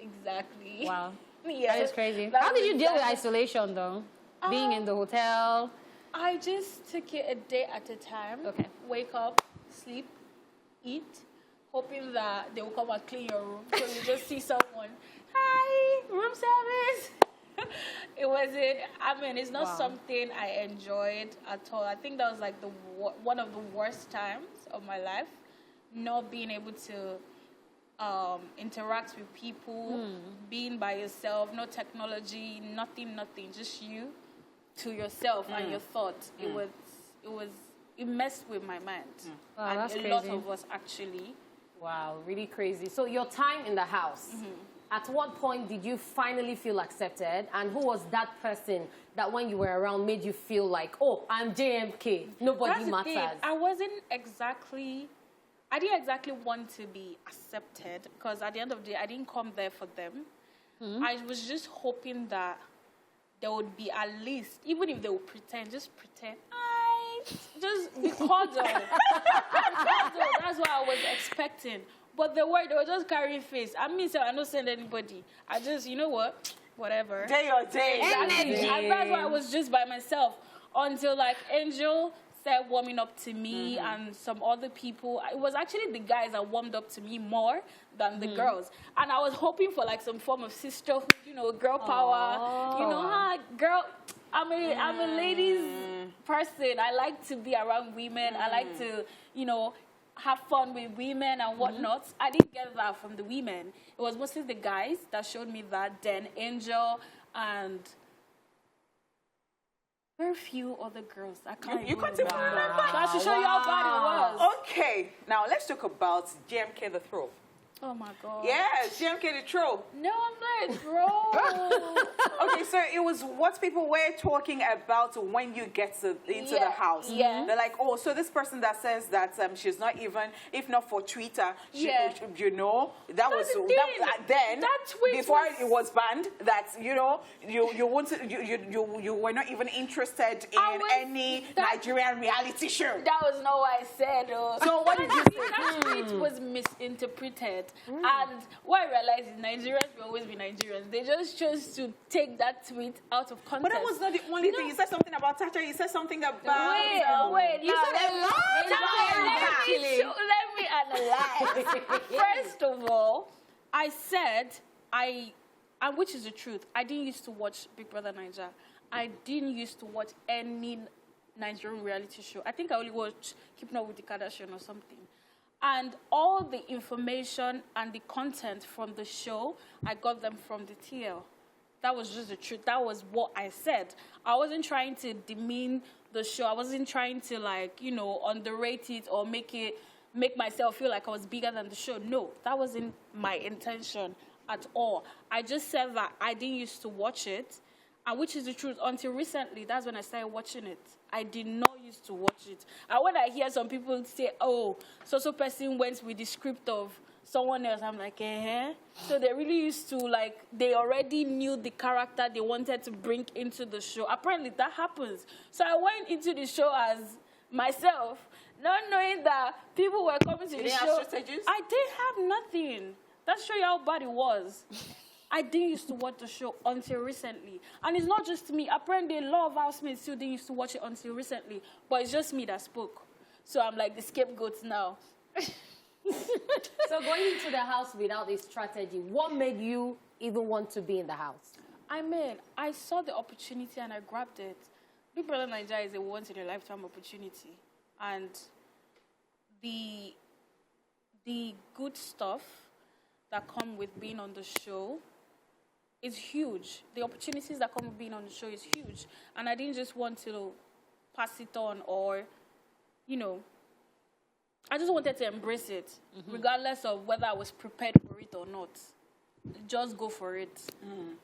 Exactly. Wow. Yeah. That is crazy. That How was did you deal with exactly- isolation, though? Being in the hotel? I just took it a day at a time. Okay. Wake up, sleep, eat, hoping that they will come and clean your room. So you just see someone, hi, room service. It wasn't, I mean, it's not something I enjoyed at all. I think that was like one of the worst times of my life, not being able to interact with people, being by yourself, no technology, nothing, just you to yourself and your thoughts. It messed with my mind. Wow, And that's a crazy. lot of us actually. Wow, really crazy. So your time in the house, at what point did you finally feel accepted? And who was that person that when you were around made you feel like, oh, I'm JMK, nobody That's the thing. matters? I didn't exactly want to be accepted because at the end of the day, I didn't come there for them. I was just hoping that there would be at least, even if they would pretend, just pretend. Just be cordial. That's what I was expecting. But they were just carrying face. I mean, so I don't send anybody. I just, you know what? Whatever. Day or day. Exactly. And that's why I was just by myself until like Angel started warming up to me and some other people. It was actually the guys that warmed up to me more than the girls. And I was hoping for like some form of sisterhood, you know, girl power. You know, girl, I'm a ladies person. I like to be around women. I like to, you know, have fun with women and whatnot. I didn't get that from the women. It was mostly the guys that showed me that. Then Angel and very few other girls. I can't You can't even remember. That should show you how bad it was. Okay, now let's talk about JMK the Throw. Oh my God. Yes, JMK the Throw. No, I'm not, bro. Okay, so it was what people were talking about when you get into the house. Yeah. They're like, oh, so this person that says that she's not even, if not for Twitter, you know, that was then that tweet before it was banned. That you know, you wanted you were not even interested in any Nigerian reality show. That was not what I said. So what did you say? That tweet was misinterpreted. And what I realized is Nigerians will always be Nigerians. They just chose to take that tweet out of context. But that was not the only thing. You said something about Tacha. You said something about... Wait. You said a lot. Let me analyze. First of all, I said, and which is the truth, I didn't used to watch Big Brother Naija. I didn't used to watch any Nigerian reality show. I think I only watched Keeping Up with the Kardashians or something. And all the information and the content from the show, I got them from the TL. That was just the truth. That was what I said. I wasn't trying to demean the show. I wasn't trying to, like, you know, underrate it or make myself feel like I was bigger than the show. No, that wasn't my intention at all. I just said that I didn't used to watch it, and which is the truth. Until recently, that's when I started watching it. I did not used to watch it. And when I hear some people say, oh, so person went with the script of someone else, I'm like, So they really used to, like, they already knew the character they wanted to bring into the show. Apparently, that happens. So I went into the show as myself, not knowing that people were coming to the show. Have strategies? I didn't have nothing. That show you how bad it was. I didn't used to watch the show until recently. And it's not just me. Apparently, a lot of housemates still didn't used to watch it until recently. But it's just me that spoke. So I'm like the scapegoat now. So going into the house without a strategy, what made you even want to be in the house? I saw the opportunity and I grabbed it. Big Brother Naija is a once-in-a-lifetime opportunity. And the good stuff that come with being on the show is huge. The opportunities that come with being on the show is huge. And I didn't just want to pass it on or, you know, I just wanted to embrace it, regardless of whether I was prepared for it or not. Just go for it.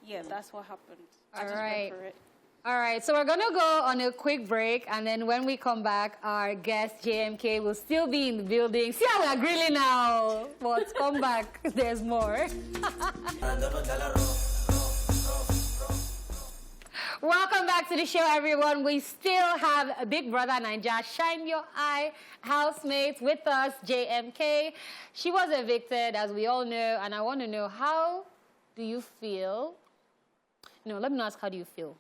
Yeah, that's what happened. I just went for it. All right, so we're going to go on a quick break, and then when we come back, our guest, JMK, will still be in the building. See how we're grilling now, but come back, there's more. Welcome back to the show, everyone. We still have Big Brother Naija, Shine Your Eye housemates with us, JMK. She was evicted, as we all know, and I want to know, how do you feel? No, let me ask, how do you feel?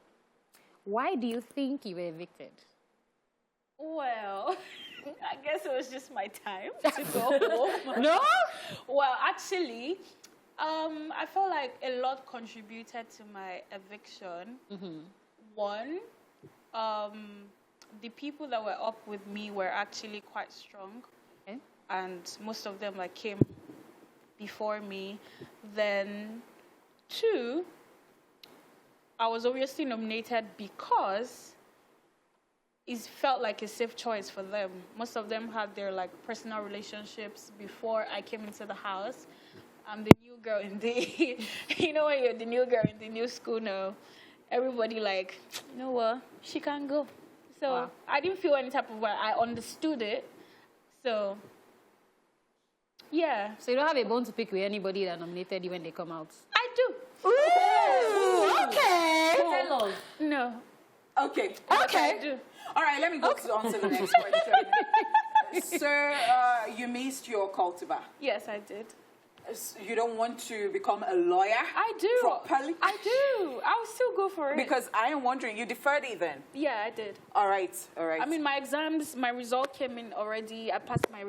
Why do you think you were evicted? Well, I guess it was just my time to go home. No? Well, actually, I felt like a lot contributed to my eviction. One, the people that were up with me were actually quite strong. Okay. And most of them like came before me. Then, two, I was obviously nominated because it felt like a safe choice for them. Most of them had their like personal relationships before I came into the house. I'm the new girl in the, you know, when you're the new girl in the new school now, everybody like, you know what, she can go. So I didn't feel any type of way. I understood it. So, yeah. So you don't have a bone to pick with anybody that nominated you when they come out? I do. Ooh, okay. Tell us. No. Okay. I do. All right, let me go on to the next question. So you missed your cultivar. Yes, I did. You don't want to become a lawyer? I do. Properly? I do. I'll still go for it. Because I am wondering, you deferred it then? Yeah, I did. All right, all right. I mean, my exams, my result came in already. I passed my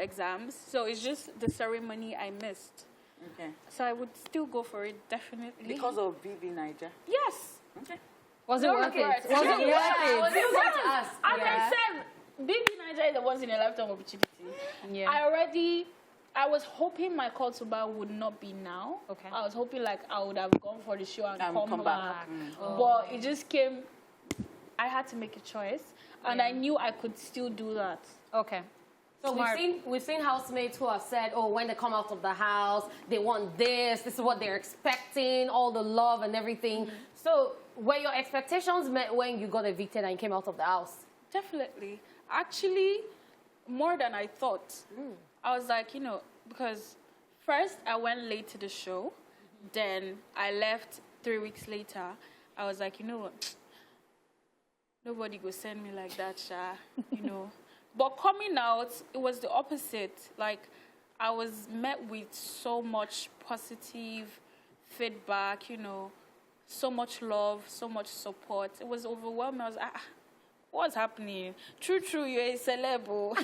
exams. So it's just the ceremony I missed. Okay. So I would still go for it, definitely. Because of BBNaija? Yes. Okay. Was it worth it? Was it worth it? I was just going to ask. As I said, BBNaija is the once in a lifetime opportunity. Yeah. I was hoping my cultivar would not be now. Okay. I was hoping like I would have gone for the show and come back. But it just came. I had to make a choice, and I knew I could still do that. Okay. So we've seen housemates who have said, oh, when they come out of the house, they want this is what they're expecting, all the love and everything. So were your expectations met when you got evicted and came out of the house? Definitely. Actually, more than I thought. I was like, you know, because first I went late to the show. Then I left 3 weeks later. I was like, you know what? Nobody go send me like that, Sha. You know. But coming out, it was the opposite. Like, I was met with so much positive feedback, you know, so much love, so much support. It was overwhelming. I was like, what's happening? True, you're a celeb. What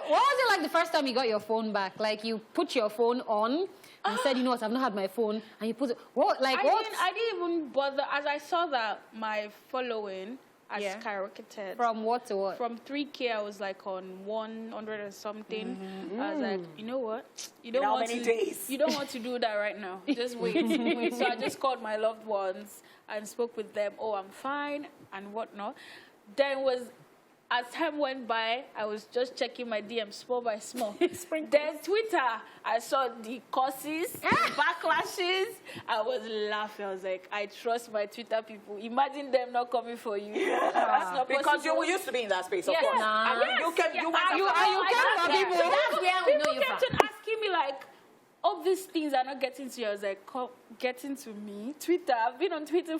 was it like the first time you got your phone back? Like, you put your phone on and said, you know what, I've not had my phone, and you put it, what? Like, what? I didn't even bother. As I saw that my following has skyrocketed. From what to what? From 3K, I was like on 100 or something. I was like, you know what? You don't want to do that right now. Just wait. So I just called my loved ones and spoke with them. Oh, I'm fine and whatnot. Then as time went by, I was just checking my DMs small by small. Then Twitter, I saw the curses, backlashes. I was laughing. I was like, I trust my Twitter people. Imagine them not coming for you. That's not because possible. you used to be in that space, of Yes. course. People kept on asking me like, all these things are not getting to you. I was like, getting to me? Twitter. I've been on Twitter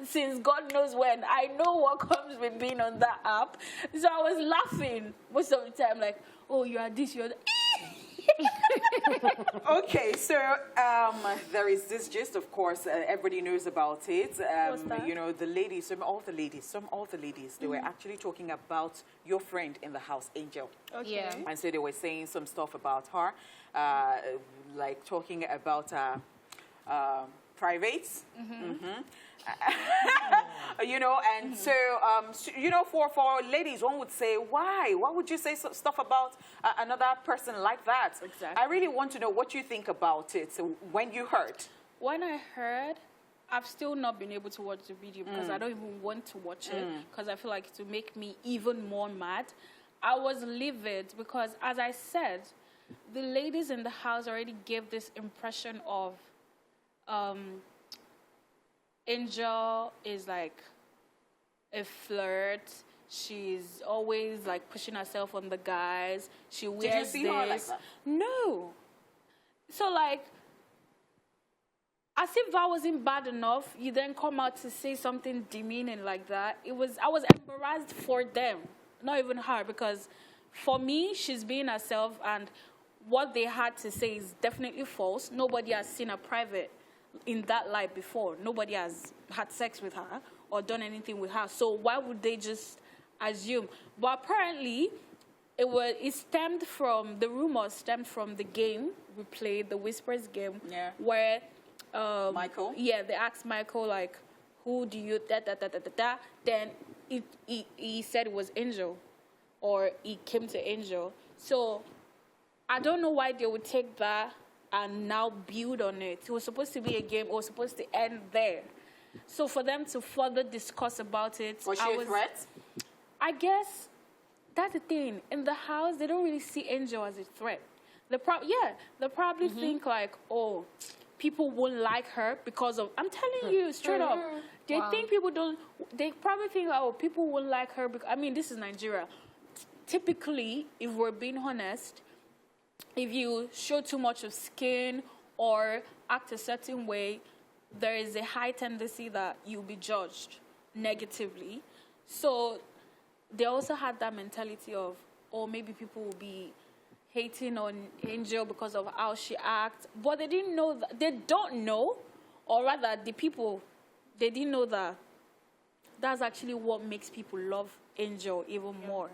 since God knows when. I know what comes with being on that app. So I was laughing most of the time, like, oh, you are this, you are that. Okay, so there is this gist, of course, everybody knows about it. You know, the ladies, some of the ladies, they were actually talking about your friend in the house, Angel. Okay. Yeah. And so they were saying some stuff about her, like talking about privates. You know, and so, you know, for ladies, one would say, why? Why would you say stuff about another person like that? Exactly. I really want to know what you think about it when you heard. When I heard, I've still not been able to watch the video because I don't even want to watch it because I feel like it will make me even more mad. I was livid because, as I said, the ladies in the house already gave this impression of Angel is like a flirt. She's always like pushing herself on the guys. She wears Did you see her like that? No. So like, as if that wasn't bad enough, you then come out to say something demeaning like that. I was embarrassed for them, not even her, because for me, she's being herself, and what they had to say is definitely false. Nobody has seen her private in that light before. Nobody has had sex with her or done anything with her. So why would they just assume? But apparently, the rumors stemmed from the game we played, the Whispers game, where Michael? Yeah, they asked Michael, like, who do you Then he said it was Angel, or he came to Angel. So I don't know why they would take that and now build on it. It was supposed to be a game. It was supposed to end there. So for them to further discuss about it... Was she a threat? I guess that's the thing. In the house, they don't really see Angel as a threat. They probably think like, oh, people won't like her because of... I'm telling you, straight up. They think people don't... They probably think, oh, people won't like her because... I mean, this is Nigeria. Typically, if we're being honest, if you show too much of skin or act a certain way, there is a high tendency that you'll be judged negatively. So they also had that mentality of, oh, maybe people will be hating on Angel because of how she acts. But they didn't know that, they don't know, or rather the people, they didn't know that that's actually what makes people love Angel even more.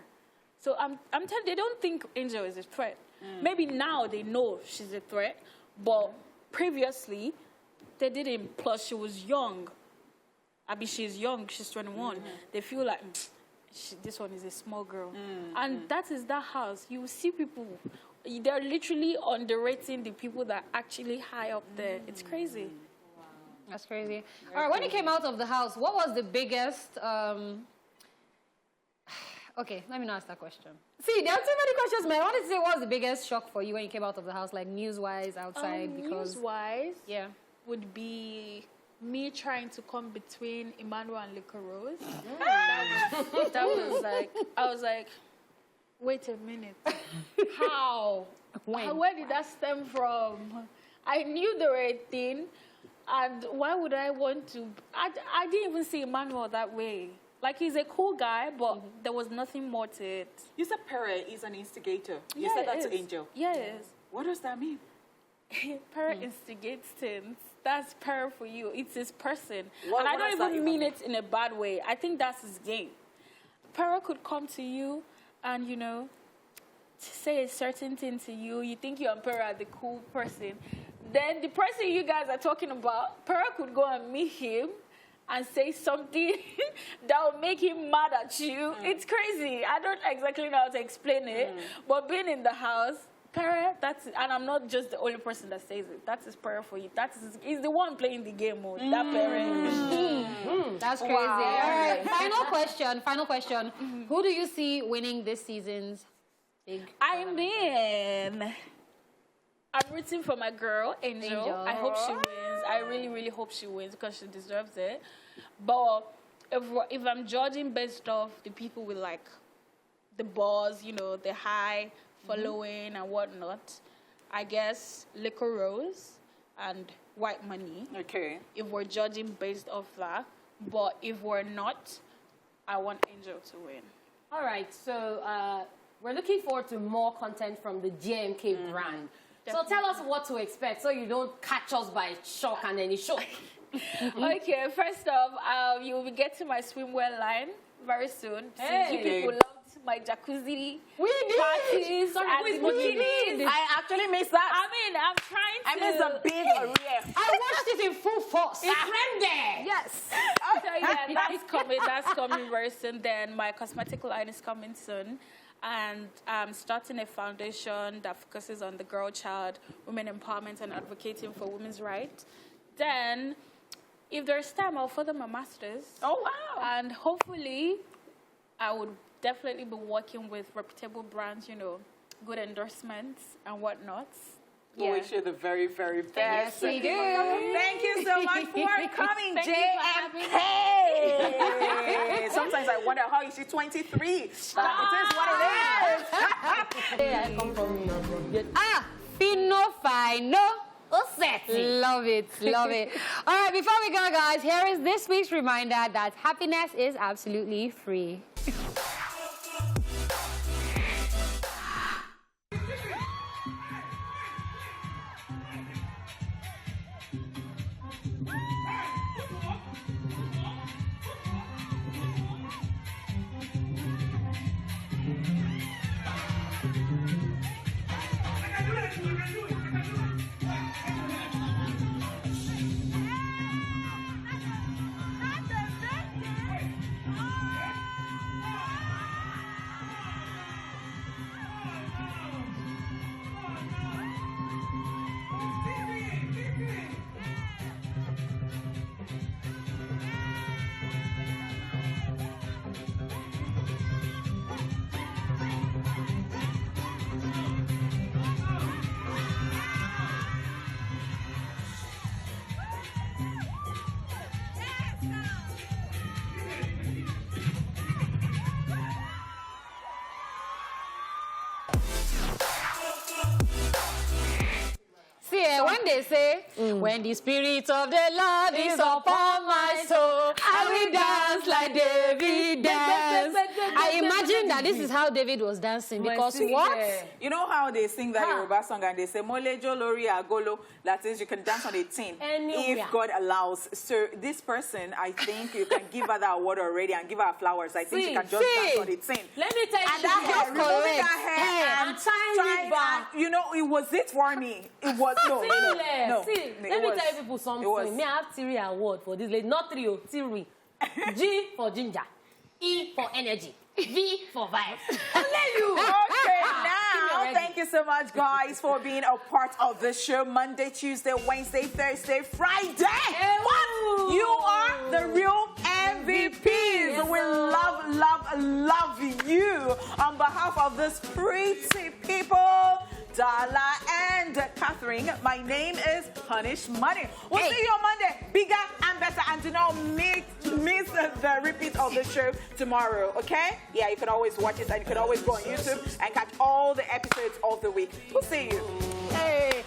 So I'm telling, they don't think Angel is a threat. Maybe now they know she's a threat, but previously they didn't. Plus, she was young. I mean, she's young. She's 21. They feel like this one is a small girl, and that is that house. You see people. They're literally underrating the people that are actually high up there. It's crazy. Wow. That's crazy. All right, when you came out of the house, what was the biggest... Okay, let me not ask that question. See, there are too many questions, man. I wanted to say, what was the biggest shock for you when you came out of the house, like news-wise, outside? Because news-wise, yeah, would be me trying to come between Emmanuel and Liquor Rose. That was like, I was like, wait a minute. How? Where did that stem from? I knew they were a thing, and why would I want to? I didn't even see Emmanuel that way. Like, he's a cool guy, but there was nothing more to it. You said Pere is an instigator. You Yeah, said that it to is. Angel. Yes. What does that mean? Pere instigates things. That's Pere for you. It's his person. What and I does don't that even even mean mean? it in a bad way. I think that's his game. Pere could come to you and, you know, say a certain thing to you. You think you and Pere are the cool person. Then the person you guys are talking about, Pere could go and meet him and say something that will make him mad at you. It's crazy. I don't exactly know how to explain it. But being in the house, Pere, that's it. And I'm not just the only person that says it. That is Pere for you. He's the one playing the game mode. That Pere. that's crazy. Wow. All right, final question. Who do you see winning this season's big tournament? I'm rooting for my girl, Angel. I hope she wins. I really, really hope she wins because she deserves it. But if I'm judging based off the people with, like, the buzz, you know, the high following and whatnot, I guess Liquor Rose and White Money. Okay. If we're judging based off that. But if we're not, I want Angel to win. All right, so we're looking forward to more content from the JMK brand. Definitely. So tell us what to expect so you don't catch us by shock and any shock. Okay, first off, you will be getting my swimwear line very soon. Hey. Since you people loved my jacuzzi parties and bikinis. I actually missed that. I mean, I'm trying to... I missed a big array. I watched it in full force. It's trendy. Yes. So yeah, that's coming very soon. Then my cosmetic line is coming soon. And I'm starting a foundation that focuses on the girl child, women empowerment, and advocating for women's rights. Then, if there's time, I'll further my master's. Oh, wow. And hopefully, I would definitely be working with reputable brands, you know, good endorsements and whatnot. We wish you the very, very best. Yes, we do. Thank you so much for coming, Thank you for JMK. Sometimes I wonder how is she 23? But it is what it is. I come from Fino Fino. Love it, love it. All right, before we go, guys, here is this week's reminder that happiness is absolutely free. they say, when the spirit of the Lord is upon my soul, I will dance like David danced. I imagine that this is how David was dancing because what? You know how they sing that Yoruba song and they say, Molejo Lori Agolo, that is, you can dance on a tin if God allows. So this person, I think you can give her that award already and give her flowers. I think she can just dance on a tin. Let me tell you, And that hair, removing that hair and tying it back. you know, it was it for me. It was no. See, let me tell you people something. Me, I have 3 awards for this lady. Not 3, 3. G for ginger, E for energy, V for vibe. Okay, now, thank you so much, guys, for being a part of the show. Monday, Tuesday, Wednesday, Thursday, Friday. What? You are the real MVPs. Yes, we love you. On behalf of these pretty people, Dala and Catherine, my name is Punish Money. We'll see you on Monday, bigger and better, and do not miss the repeat of the show tomorrow, okay? Yeah, you can always watch it, and you can always go on YouTube and catch all the episodes of the week. We'll see you. Hey.